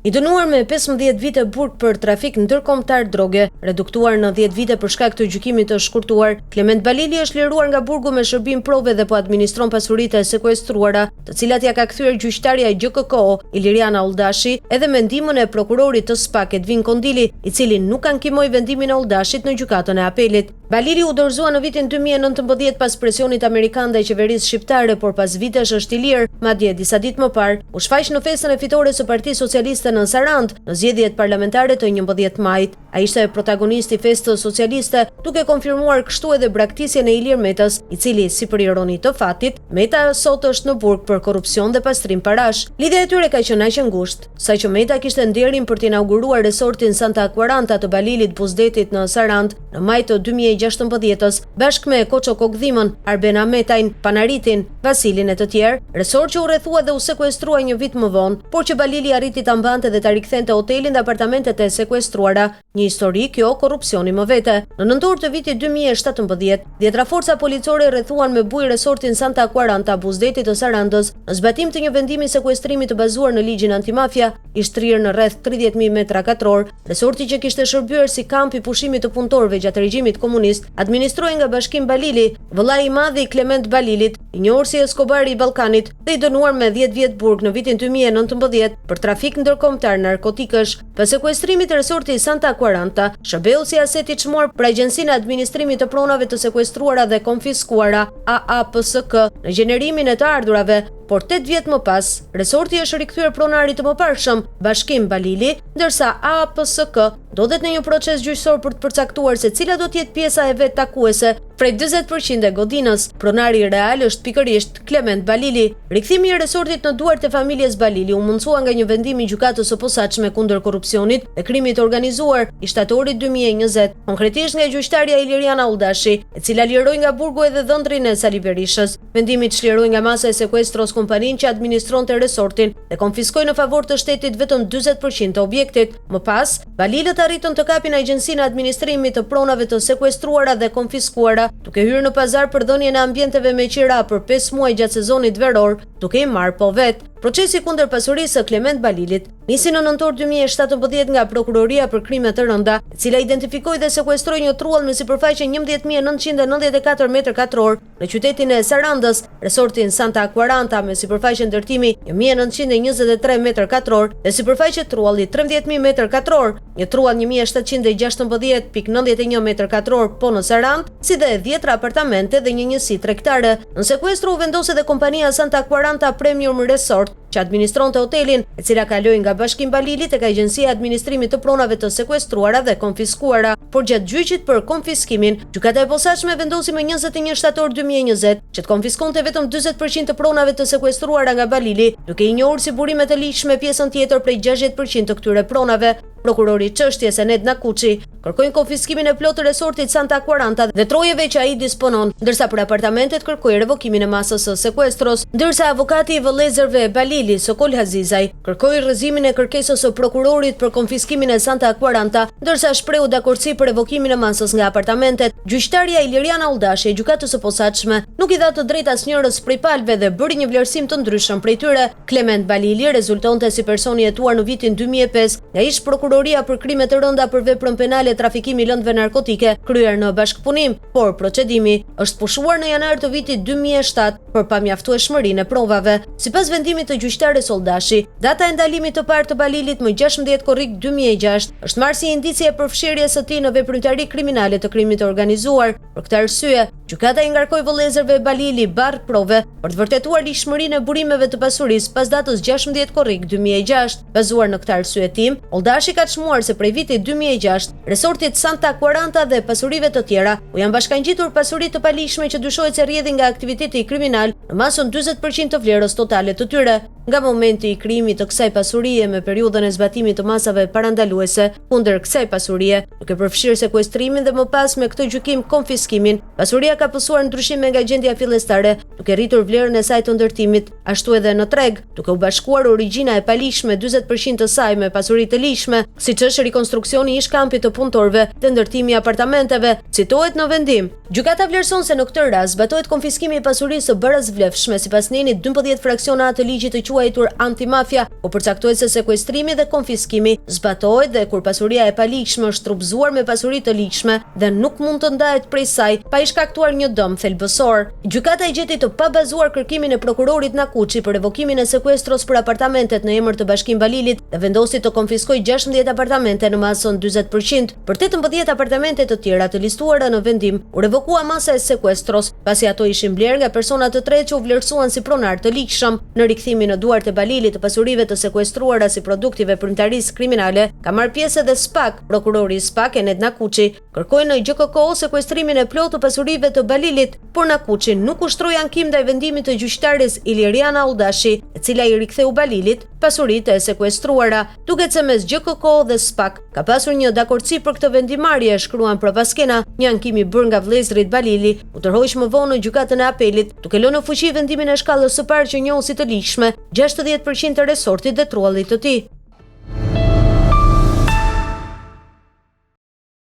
I dënuar me 15 vite burg për trafik ndërkombëtar droge, reduktuar në 10 vite për shkak të gjykimit të shkurtuar, Klement Balili është liruar nga burgu me shërbim prove dhe po administron pasuritë e sekuestruara, të cilat ja ka kthyer gjyqtarja e GKK, Iliriana Ulldashi, edhe me ndihmën e prokurorit të SPAK Edvin Kondili, i cili nuk ankimoi vendimin e Ulldashit në gjykatën e apelit. Balili u dorëzua në vitin 2019 pas presionit amerikan ndaj qeverisë shqiptare, por pas vitesh është i lirë. Madje disa ditë më parë u shfaq në festën e fitores së Partisë Socialiste në Sarandë në zgjedhjet parlamentare të 11 majit. Ai ishte protagonisti i festës socialiste, duke konfirmuar kështu edhe braktisjen e Ilir Metës, i cili si për ironi të fatit, Meta sot është në burg për korrupsion dhe pastrim parash. Lidhja e tyre ka qenë aq e ngushtë, saqë Meta kishte nderin për të inauguruar resortin Santa Quaranta të Balilit Buzdetit në Sarandë në maj të 2016 bashkë me Koço Kokdhimën, Arbena Metajn, Panaritin, Vasilin e të tjerë, resort që u rrethua dhe u sekuestrua një vit më vonë, por që Balili arriti ta mbante dhe ta rikthente hotelin dhe apartamentet e sekuestruara. Një histori kjo korrupsioni më vete. Në nëntor të vitit 2017, 10 forca policore rrethuan me buj resortin Santa Quaranta Buzdetit të Sarandës, në zbatim të një vendimi sekuestrimi të bazuar në ligjin antimafia, i shtrirë në rreth 30.000 metra katror. Resorti që kishte shërbyer si kamp i pushimit të punëtorëve gjatë regjimit komunist, administrohej nga Bashkim Balili, vëllai i madh i Klement Balilit, i njohur si Escobari i Ballkanit, dhe i dënuar me 10 vjet burg në vitin 2019 për trafik ndërkombëtar narkotikësh. Pas sekuestrimit të resortit Santa Quaranta, shërbeu si aset i çmuar për Agjencinë e Administrimit të Pronave të Sekuestruara dhe Konfiskuara, AAPSK, në gjenerimin e të ardhurave, por 8 vjet më pas, resorti është rikthyer pronarit të mëparshëm, Bashkim Balili, ndërsa AAPSK ndodhet në një proces gjyqësor për të përcaktuar se cila do të jetë pjesa e vet takuese prej 40% e godinës. Pronari real është pikërisht Klement Balili. Rikthimi i resortit në duart e familjes Balili u mundsua nga një vendim i gjykatës së posaçme kundër korrupsionit dhe krimit të organizuar i shtatorit 2020, konkretisht nga gjyqtarja Iliriana Ulldashi, e cila liroi nga burgu edhe dhëndrin e Sali Berishës. Vendimi çliroi nga masa e sekuestros kompaninë që administronte resortin dhe konfiskoi në favor të shtetit vetëm 40% të objektit. Më pas, Balilët arritën të kapin Agjencinë e Administrimit të Pronave të Sekuestruara dhe Konfiskuara, duke hyrë në pazar për dhënien e ambienteve me qira për 5 muaj gjatë sezonit veror, duke i marrë po vet. Procesi kundër pasurisë së Klement Balilit nisi në nëntor 2017 nga Prokuroria për krime të rënda, e cila identifikoi dhe sekuestroi një truall me sipërfaqe 11.994 metër katror në qytetin e Sarandës, resortin Santa Quaranta me sipërfaqe ndërtimi 1.923 metër katror dhe sipërfaqe trualli 13.000 metër katror, një truall 1.716.91 metër katror po në Sarandë, si dhe 10 apartamente dhe një njësi tregtare. Në sekuestru u vendos edhe kompania Santa Quaranta Premium Resort, që administronte hotelin, e cila kaloi nga Bashkim Balili tek Agjencia e Administrimit të Pronave të Sekuestruara dhe Konfiskuara. Por gjatë gjyqit për konfiskimin, gjykata e posaçme vendosi më 21 shtator 2020 që të konfiskonte vetëm 40% të pronave të sekuestruara nga Balili, duke i njohur si burime të ligjshme pjesën tjetër prej 60% të këtyre pronave. Prokurori i çështjes Ened Nakuçi kërkoi konfiskimin e plotë të resortit Santa Quaranta dhe trojeve që ai disponon, ndërsa për apartamentet kërkoi revokimin e masës së sekuestros, ndërsa avokati i vëllezërve Balili, Sokol Hazizaj, kërkoi rrëzimin e kërkesës së prokurorit për konfiskimin e Santa Quaranta, ndërsa shprehu dakordsi për revokimin e masës nga apartamentet. Gjyqtarja Iliriana Ulldashi e gjykatës së posaçme nuk i dha të drejtë asnjërs prej palëve dhe bëri një vlerësim të ndryshëm prej tyre. Klement Balili rezultonte si person i jetuar në vitin 2005 nga ish Prokuroria për krime të rënda për veprën penale trafikimi lëndëve narkotike kryer në bashkëpunim, por procedimi është pushuar në janar të vitit 2007 për pamjaftueshmërinë e provave. Sipas vendimit të gjyqtares Ulldashi, data e ndalimit të parë të Balilit më 16 korrik 2006 është marrë si indicie për fshirjes së tij në veprimtari kriminale të krimit të organizuar. Për këtë arsye, gjykata i ngarkoi vëllezërve Balili barr prove për të vërtetuar ligjshmërinë e burimeve të pasurisë pas datës 16 korrik 2006. Bazuar në këtë arsyetim, Ulldashi ka çmuar se prej vitit 2006, resortit Santa Quaranta dhe pasurive të tjera u janë bashkangjitur pasuri të paligjshme që dyshohet se rrjedhin nga aktiviteti kriminal në masën 40% të vlerës totale të tyre. Nga momenti i krijimit të kësaj pasurie me periudhën e zbatimit të masave parandaluese kundër kësaj pasurie, duke përfshirë sekuestrimin dhe më pas me këtë gjykim konfiskimin, pasuria ka pësuar ndryshime nga gjendja fillestare, duke rritur vlerën e saj të ndërtimit, ashtu edhe në treg, duke u bashkuar origjina e paligjshme 40% të saj me pasuri të ligjshme, siç është rikonstruksioni i shkampit të punëtorëve dhe ndërtimi i apartamenteve, citohet në vendim. Gjykata vlerëson se në këtë rast zbatohet konfiskimi i pasurisë së barazvlefshme sipas nenit 12 fraksiona të ligjit të quajtur antimafia, u përcaktohet se sekuestrimi dhe konfiskimi zbatohet dhe kur pasuria e palikshme është trupzuar me pasuri të likshme dhe nuk mund të ndahet prej saj pa i shkaktuar një dëm thelbësor. Gjykata i gjeti të pabazuar kërkimin e prokurorit Nakuçi për revokimin e sekuestros për apartamentet në emër të Bashkim Balilit dhe vendosi të konfiskojë 16 apartamente në mason 40%. Për 18 apartamente të tjera të listuara në vendim u revokua masa e sekuestros, pasi ato ishin blerë nga persona të tretë që u vlerësuan si pronar të likshëm. Në rikthimin në duart e Balilit të pasurive të sekuestruara si produkti veprimtarisë kriminale, ka marrë pjesë edhe SPAK. Prokurori i SPAK, Enet Nakuçi, kërkoi në GKK sekuestrimin e plotë të pasurive të Balilit, por Nakuçi nuk ushtroi ankim ndaj vendimit të gjyqtares Iliriana Udashi, e cila i riktheu Balilit pasuritë e sekuestruara. Duket se mes GKK dhe SPAK ka pasur një dakordsi për këtë vendimarrje, shkruan Propaskena. Një ankim i bërë nga vëllezërit Balili u tërhoq më vonë në gjykatën e apelit, duke lënë në fuqi vendimin e shkallës së parë që njohë si të likshme 60% të resortit dhe trullit të tij.